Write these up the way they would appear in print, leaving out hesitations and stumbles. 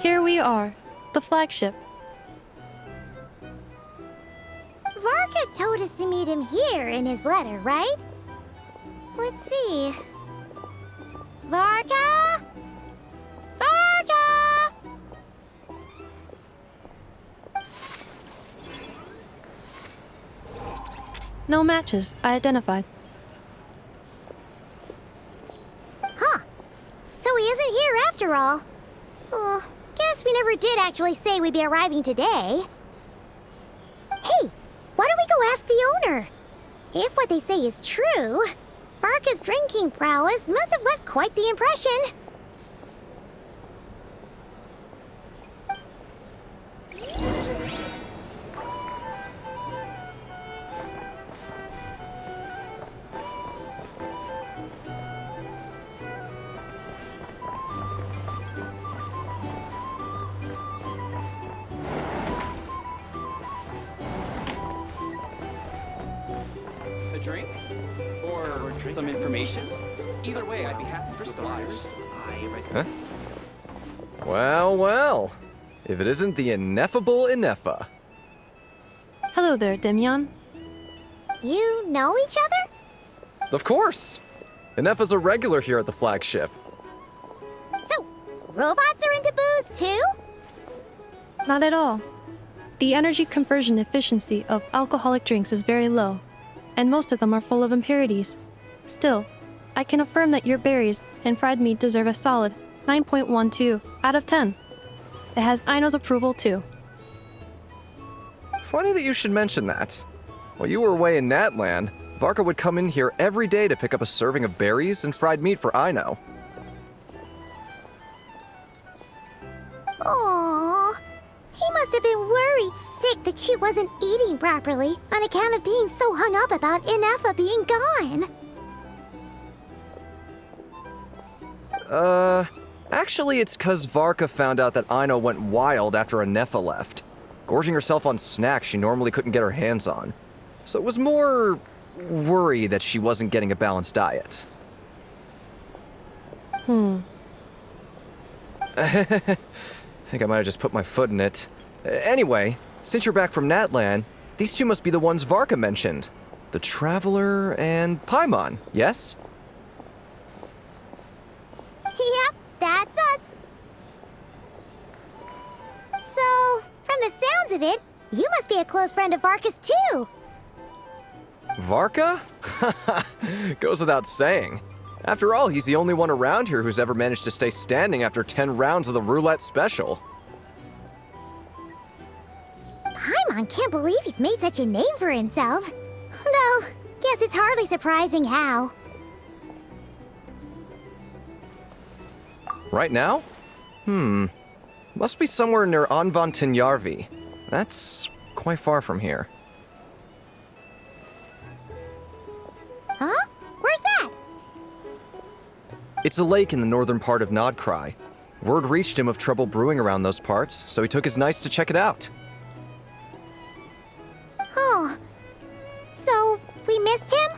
Here we are, the flagship. Varka told us to meet him here in his letter, right? Let's see. Varka? Varka! No matches, I identified. Huh. So he isn't here after all. Oh, guess we never did actually say we'd be arriving today. Hey, why don't we go ask the owner? If what they say is true, Varka's drinking prowess must have left quite the impression. A drink? Or some information? Either way, I'd be happy for starters. Huh? Well, well. If it isn't the ineffable Inefa. Hello there, Demyon. You know each other? Of course! Inefa's a regular here at the flagship. So, robots are into booze too? Not at all. The energy conversion efficiency of alcoholic drinks is very low, and most of them are full of impurities. Still, I can affirm that your berries and fried meat deserve a solid 9.12 out of 10. It has Aino's approval too. Funny that you should mention that. While you were away in Natland, Varka would come in here every day to pick up a serving of berries and fried meat for Aino. Aww. He must have been worried sick that she wasn't eating properly on account of being so hung up about Inefa being gone. Actually it's 'cause Varka found out that Aino went wild after Inefa left, gorging herself on snacks she normally couldn't get her hands on. So it was more worry that she wasn't getting a balanced diet. Think I might have just put my foot in it. Anyway, since you're back from Natland, these two must be the ones Varka mentioned. The Traveler and Paimon, yes? Yep, that's us. So, from the sounds of it, you must be a close friend of Varka's too. Varka? Goes without saying. After all, he's the only one around here who's ever managed to stay standing after 10 rounds of the roulette special. Paimon can't believe he's made such a name for himself. Though, guess it's hardly surprising how. Right now? Must be somewhere near Anvantinjarvi. That's quite far from here. Huh? Where's that? It's a lake in the northern part of Nodcry. Word reached him of trouble brewing around those parts, so he took his knights to check it out. Oh. So, we missed him?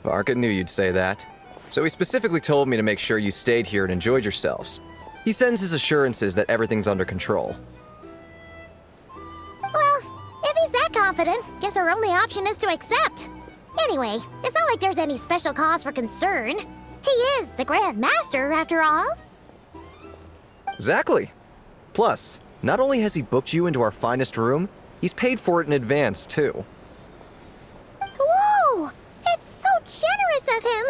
Varka knew you'd say that. So he specifically told me to make sure you stayed here and enjoyed yourselves. He sends his assurances that everything's under control. Well, if he's that confident, guess our only option is to accept. Anyway, it's not like there's any special cause for concern. He is the Grand Master, after all. Exactly. Plus, not only has he booked you into our finest room, he's paid for it in advance, too. Whoa! It's so generous of him!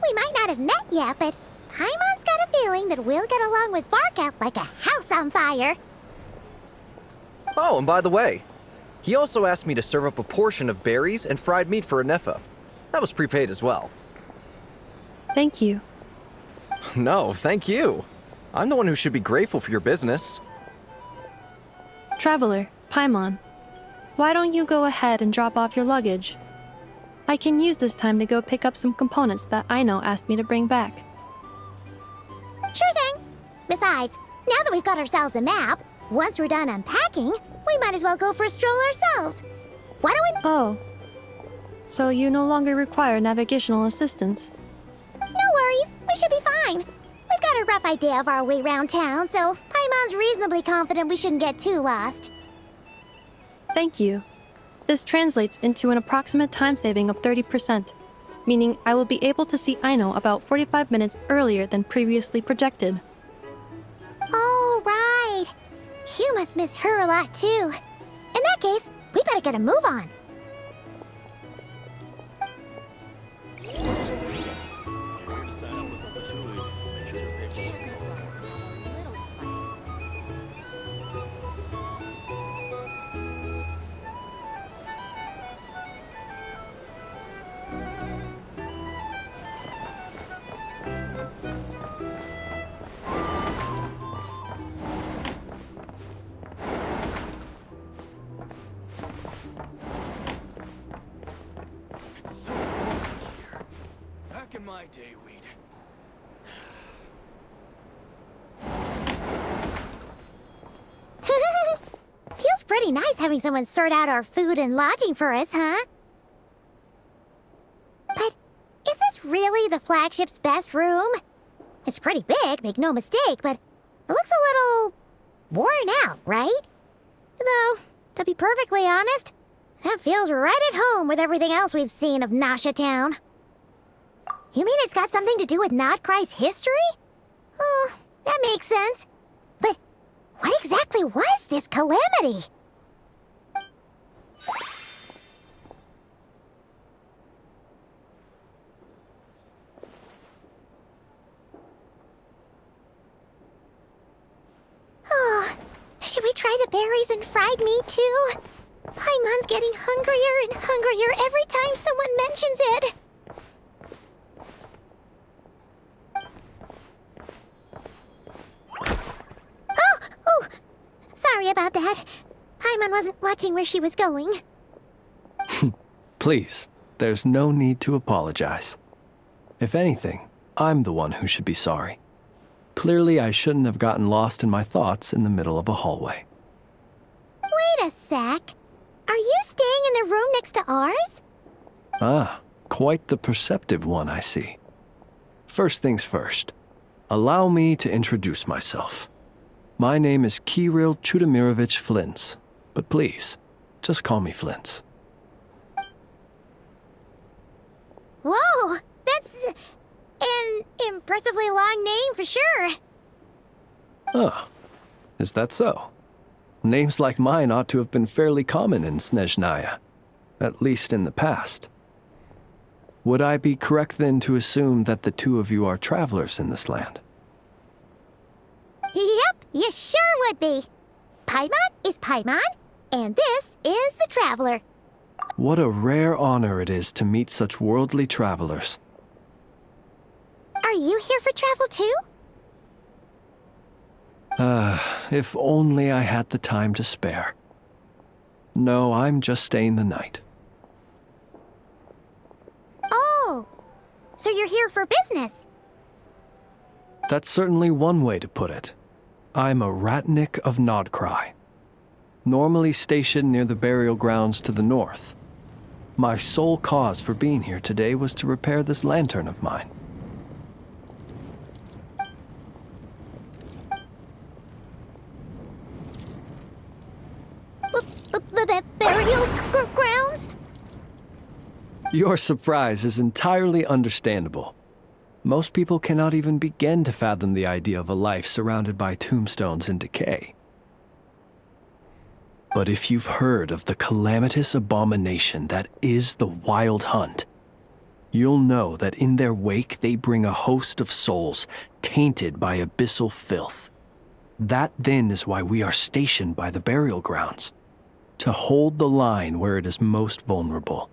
We might not have met yet, but Paimon's got a feeling that we'll get along with Varka like a house on fire. Oh, and by the way, he also asked me to serve up a portion of berries and fried meat for Inefa. That was prepaid as well. Thank you. No, thank you. I'm the one who should be grateful for your business. Traveler, Paimon, why don't you go ahead and drop off your luggage? I can use this time to go pick up some components that Aino asked me to bring back. Sure thing. Besides, now that we've got ourselves a map, once we're done unpacking, we might as well go for a stroll ourselves. Why don't we... Oh. So you no longer require navigational assistance? No worries, we should be fine. We've got a rough idea of our way around town, so Paimon's reasonably confident we shouldn't get too lost. Thank you. This translates into an approximate time saving of 30%, meaning I will be able to see Aino about 45 minutes earlier than previously projected. Oh, right. You must miss her a lot, too. In that case, we better get a move on. It's so cozy here. Back in my day, we'd... Feels pretty nice having someone sort out our food and lodging for us, huh? But is this really the flagship's best room? It's pretty big, make no mistake, but it looks a little worn out, right? Though, to be perfectly honest, that feels right at home with everything else we've seen of Nasha Town. You mean it's got something to do with Nodcry's history? Oh, that makes sense. But what exactly was this calamity? Oh, should we try the berries and fried meat too? Paimon's getting hungrier and hungrier every time someone mentions it. Oh, sorry about that. Paimon wasn't watching where she was going. Please, there's no need to apologize. If anything, I'm the one who should be sorry. Clearly, I shouldn't have gotten lost in my thoughts in the middle of a hallway. Wait a sec. Are you staying in the room next to ours? Ah, quite the perceptive one, I see. First things first, allow me to introduce myself. My name is Kirill Chudamirovich Flintz, but please, just call me Flintz. Whoa, that's an impressively long name for sure. Oh, is that so? Names like mine ought to have been fairly common in Snezhnaya, at least in the past. Would I be correct then to assume that the two of you are travelers in this land? Yep, you sure would be. Paimon is Paimon, and this is the Traveler. What a rare honor it is to meet such worldly travelers. Are you here for travel too? If only I had the time to spare. No, I'm just staying the night. Oh, so you're here for business? That's certainly one way to put it. I'm a Ratnik of Nodcry, normally stationed near the burial grounds to the north. My sole cause for being here today was to repair this lantern of mine. Burial grounds? Your surprise is entirely understandable. Most people cannot even begin to fathom the idea of a life surrounded by tombstones and decay. But if you've heard of the calamitous abomination that is the Wild Hunt, you'll know that in their wake they bring a host of souls tainted by abyssal filth. That then is why we are stationed by the burial grounds, to hold the line where it is most vulnerable.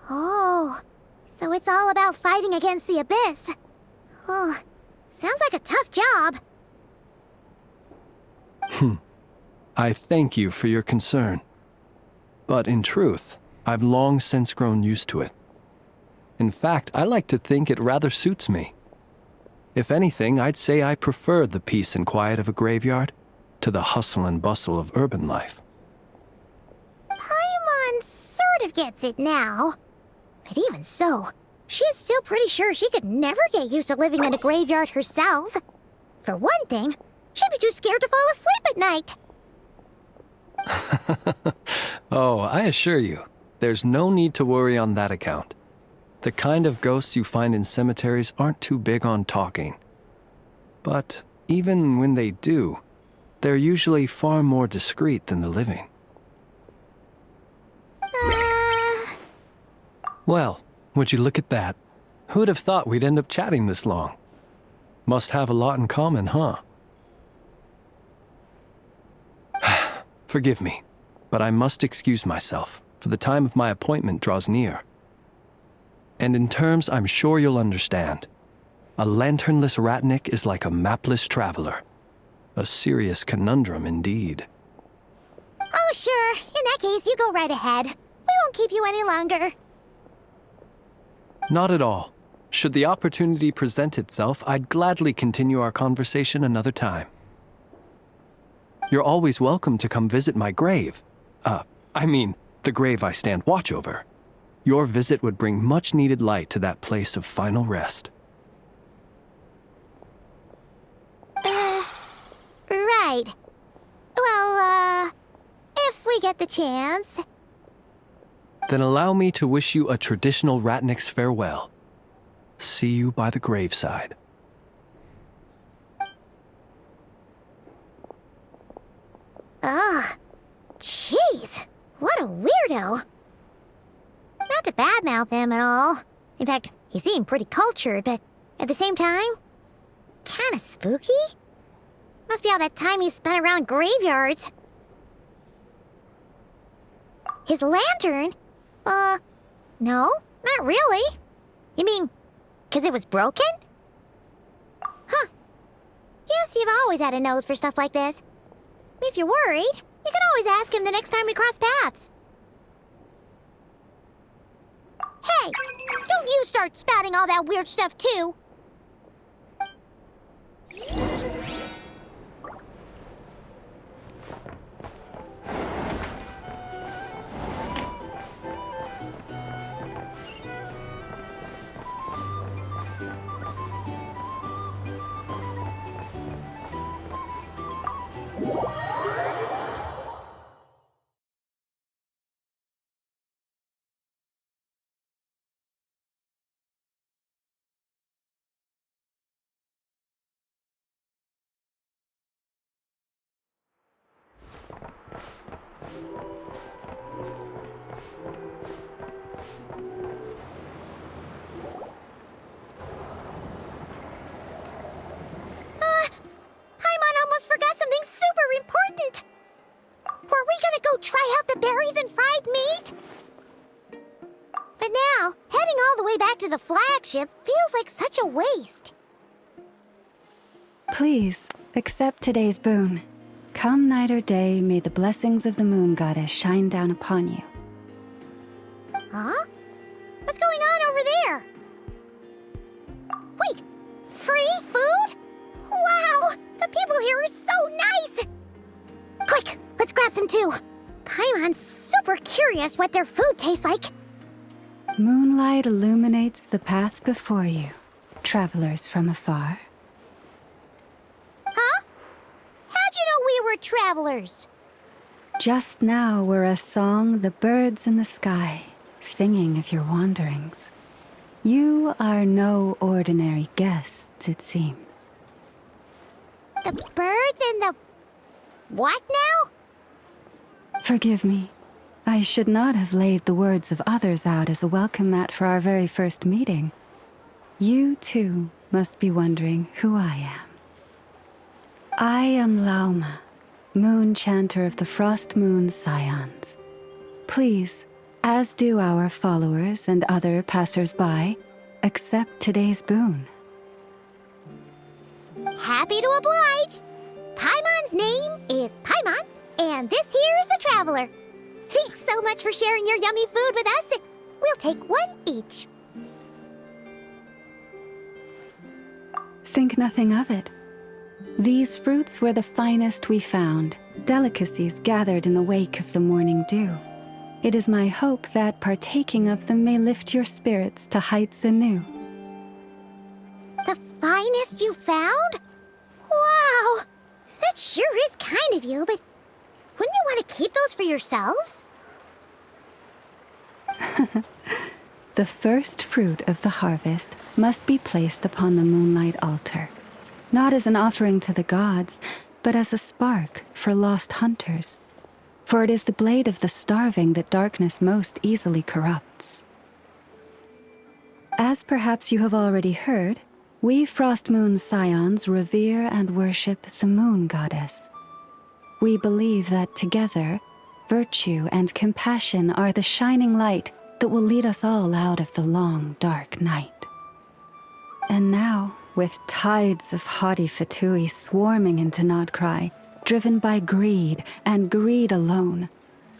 Oh, so it's all about fighting against the abyss. Oh, sounds like a tough job. I thank you for your concern. But in truth, I've long since grown used to it. In fact, I like to think it rather suits me. If anything, I'd say I prefer the peace and quiet of a graveyard, to the hustle and bustle of urban life. Paimon sort of gets it now. But even so, she's still pretty sure she could never get used to living in a graveyard herself. For one thing, she'd be too scared to fall asleep at night. Oh, I assure you, there's no need to worry on that account. The kind of ghosts you find in cemeteries aren't too big on talking. But even when they do, they're usually far more discreet than the living. Well, would you look at that? Who'd have thought we'd end up chatting this long? Must have a lot in common, huh? Forgive me, but I must excuse myself, for the time of my appointment draws near. And in terms I'm sure you'll understand, a lanternless Ratnik is like a mapless traveler. A serious conundrum indeed. Oh, sure. In that case, you go right ahead. We won't keep you any longer. Not at all. Should the opportunity present itself, I'd gladly continue our conversation another time. You're always welcome to come visit my grave. I mean, the grave I stand watch over. Your visit would bring much-needed light to that place of final rest. Right. Well, if we get the chance. Then allow me to wish you a traditional Ratnik's farewell. See you by the graveside. Ugh. Jeez. What a weirdo. Not to badmouth him at all. In fact, he seemed pretty cultured, but at the same time, kinda spooky? Must be all that time he spent around graveyards. His lantern? No, not really. You mean, 'cause it was broken? Huh. Guess you've always had a nose for stuff like this. If you're worried, you can always ask him the next time we cross paths. Hey, don't you start spouting all that weird stuff too. Paimon almost forgot something super important. Were we gonna go try out the berries and fried meat? But now, heading all the way back to the flagship feels like such a waste. Please, accept today's boon. Come night or day, may the blessings of the moon goddess shine down upon you. Huh? What's going on over there? Wait, free food? Wow, the people here are so nice! Quick, let's grab some too. Paimon's super curious what their food tastes like. Moonlight illuminates the path before you, travelers from afar. Huh? How'd you know we were travelers? Just now were a song the birds in the sky, singing of your wanderings. You are no ordinary guests, it seems. The birds and the... what now? Forgive me. I should not have laid the words of others out as a welcome mat for our very first meeting. You, too, must be wondering who I am. I am Lauma, moon chanter of the Frost Moon's scions. Please, as do our followers and other passers-by, accept today's boon. Happy to oblige. Paimon's name is Paimon, and this here is the traveler. Thanks so much for sharing your yummy food with us. We'll take one each. Think nothing of it. These fruits were the finest we found, delicacies gathered in the wake of the morning dew. It is my hope that partaking of them may lift your spirits to heights anew. The finest you found? Wow! That sure is kind of you, but wouldn't you want to keep those for yourselves? The first fruit of the harvest must be placed upon the moonlight altar, not as an offering to the gods, but as a spark for lost hunters. For it is the blade of the starving that darkness most easily corrupts. As perhaps you have already heard, we Frost Moon Scions revere and worship the moon goddess. We believe that together, virtue and compassion are the shining light that will lead us all out of the long, dark night. And now, with tides of haughty Fatui swarming into Nodcry, driven by greed and greed alone,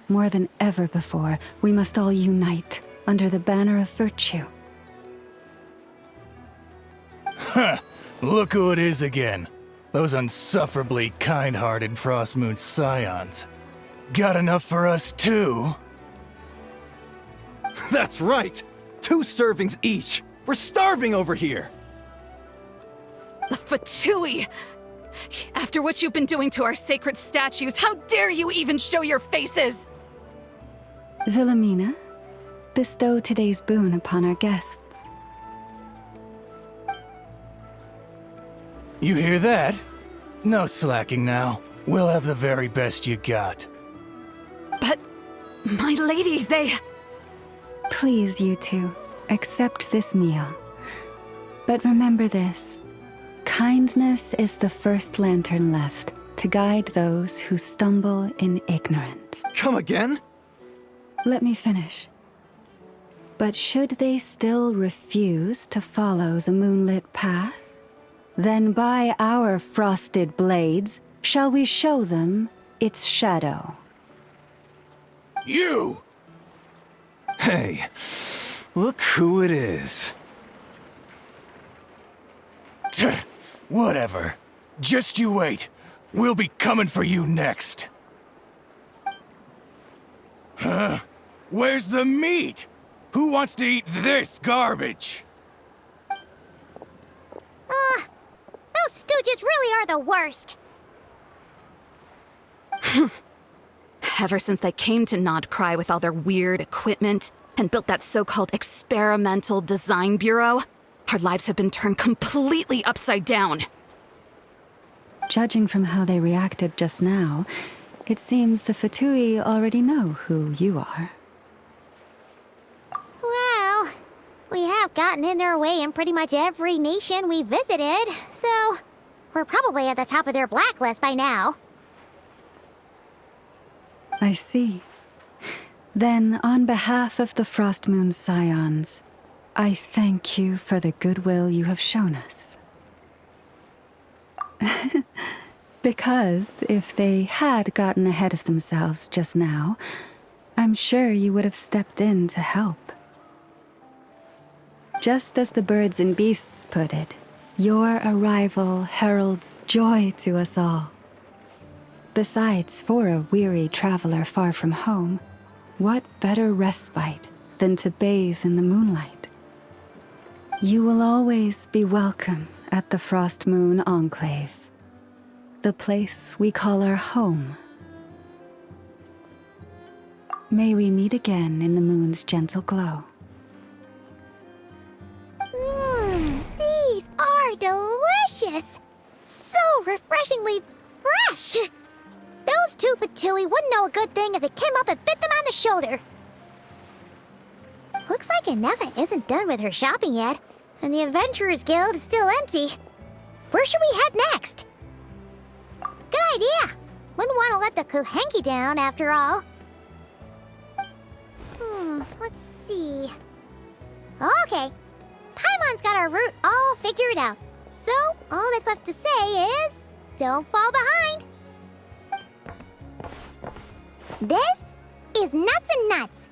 more than ever before, we must all unite under the banner of virtue. Huh, look who it is again. Those unsufferably kind-hearted Frost Moon Scions. Got enough for us too? That's right! 2 servings each! We're starving over here! The Fatui! After what you've been doing to our sacred statues, how dare you even show your faces? Wilhelmina, bestow today's boon upon our guests. You hear that? No slacking now. We'll have the very best you got. But, my lady, they... Please, you two, accept this meal. But remember this. Kindness is the first lantern left to guide those who stumble in ignorance. Come again? Let me finish. But should they still refuse to follow the moonlit path, then by our frosted blades shall we show them its shadow. You! Hey, look who it is. Tch, whatever. Just you wait. We'll be coming for you next. Huh? Where's the meat? Who wants to eat this garbage? Those stooges really are the worst. Ever since they came to Nodcry with all their weird equipment and built that so-called experimental design bureau, our lives have been turned completely upside down. Judging from how they reacted just now, it seems the Fatui already know who you are. Well, we have gotten in their way in pretty much every nation we visited, so we're probably at the top of their blacklist by now. I see. Then, on behalf of the Frost Moon Scions, I thank you for the goodwill you have shown us. Because if they had gotten ahead of themselves just now, I'm sure you would have stepped in to help. Just as the birds and beasts put it, your arrival heralds joy to us all. Besides, for a weary traveler far from home, what better respite than to bathe in the moonlight? You will always be welcome at the Frost Moon Enclave, the place we call our home. May we meet again in the moon's gentle glow. These are delicious! So refreshingly fresh! Those 2 Fatui wouldn't know a good thing if it came up and bit them on the shoulder. Looks like Inefa isn't done with her shopping yet, and the Adventurers Guild is still empty. Where should we head next? Good idea! Wouldn't want to let the Kuhenki down, after all. Let's see... Okay, Paimon's got our route all figured out. So, all that's left to say is... don't fall behind! This is Nuts and Nuts.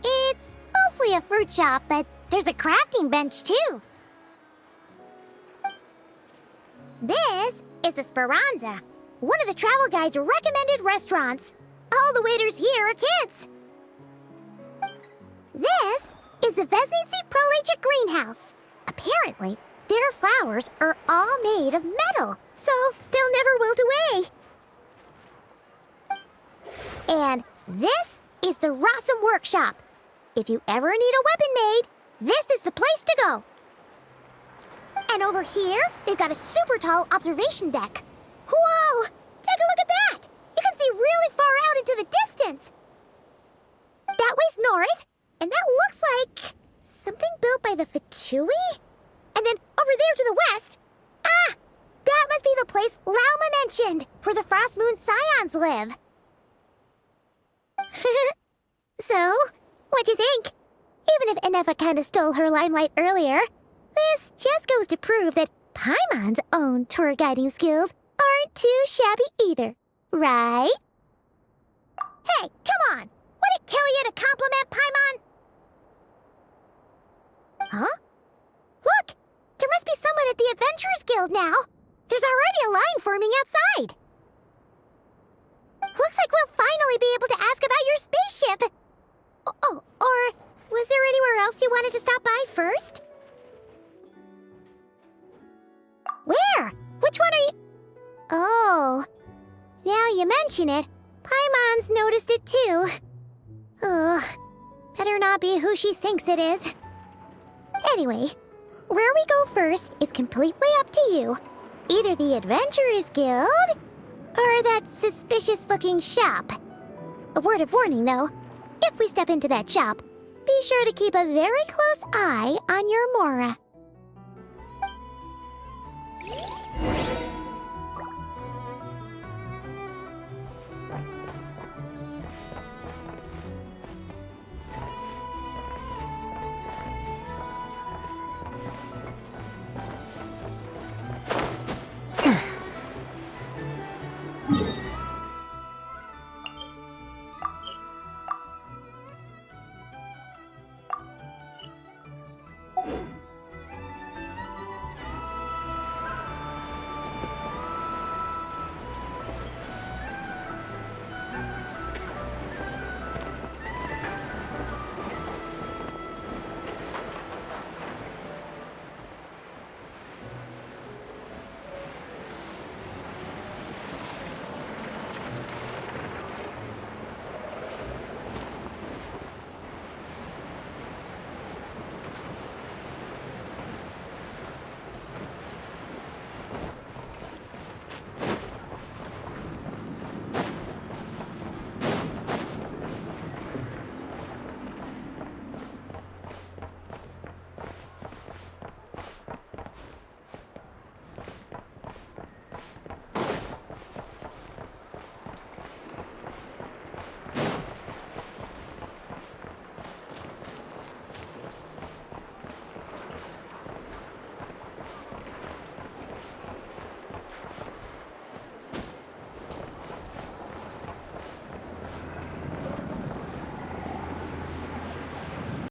It's mostly a fruit shop, but there's a crafting bench too. This is the Speranza, one of the travel guide's recommended restaurants. All the waiters here are kids. This is the Vesnici Prolicha greenhouse. Apparently, their flowers are all made of metal, so they'll never wilt away. And this is the Rossum Workshop. If you ever need a weapon made, this is the place to go. And over here, they've got a super tall observation deck. Whoa! Take a look at that! You can see really far out into the distance. That way's north, and that looks like something built by the Fatui? And then over there to the west, that must be the place Lauma mentioned, where the Frost Moon Scions live. So, what'd you think? Even if Enefa kinda stole her limelight earlier, this just goes to prove that Paimon's own tour guiding skills aren't too shabby either, right? Hey, come on! Would it kill you to compliment Paimon? Huh? Look! There must be someone at the Adventurers Guild now! There's already a line forming outside! Looks like we'll finally be able to ask about your spaceship! Oh, or was there anywhere else you wanted to stop by first? Where? Which one are you... Oh, now you mention it, Paimon's noticed it too. Ugh, better not be who she thinks it is. Anyway, where we go first is completely up to you. Either the Adventurers Guild, or that suspicious-looking shop. A word of warning, though. If we step into that shop, be sure to keep a very close eye on your Mora.